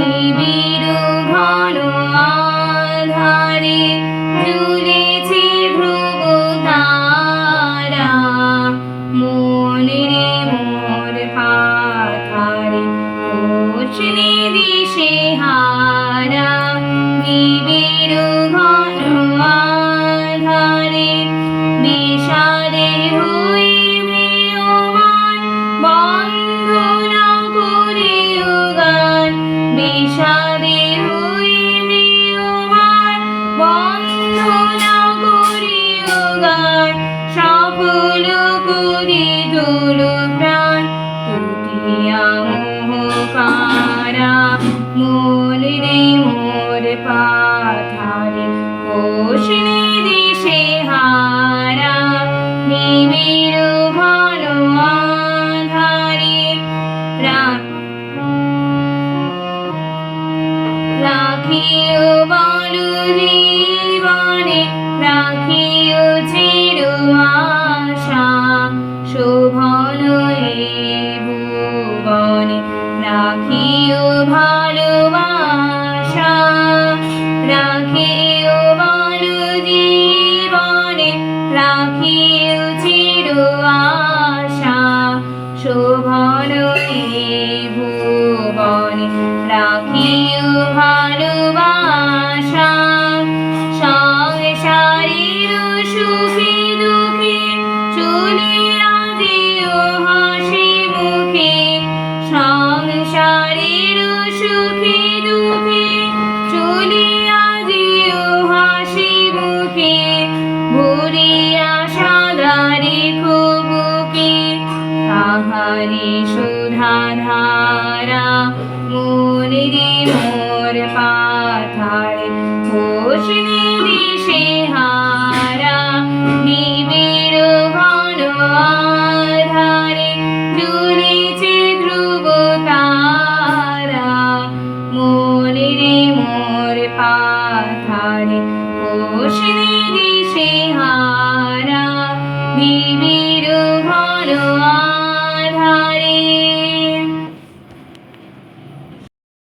নিবিড় ঘন আঁধারে ঝুলেছে ধ্রুব তারা, মন রে মোর পাথারে হোসনে দিশে হারা। নিবিড় ঘন আঁধারে বিষাদে হই ম্রিয়মাণ, বন্ধ না করিও গান। বিষাদে হই ম্রিয়মাণ, বন্ধ না করিও গান। সফল করি তোর প্রাণ, টুটিয়া মোহ কারা। মন রে মোর পাথারে হোসনে দিশে হারা। নিবিড় ঘন আঁধারে রাখিও বল জীবনে, রাখিও চির আশা। শোভন এ ভুবনে রাখিও ভালোবাসা। রাখিও বল জীবনে, রাখিও চির আশা। শোভন এ ভুবনে রাখিও ভালোবাসা। সংসারের সুখে দুঃখে চলিয়া যেও হাসি মুখে। সংসারের সুখে দুঃখে চলিয়া যেও হাসি মুখে। ভরিয়া সদা রেখো বুকে তাহারি সুধা ধারা। মন রে মোর পাথারে হোসনে দিশে হারা। নিবিড় ঘন আঁধারে ঝুলেছে ধ্রুব তারা, মন রে মোর পাথারে হোসনে দিশে হারা। নিবিড়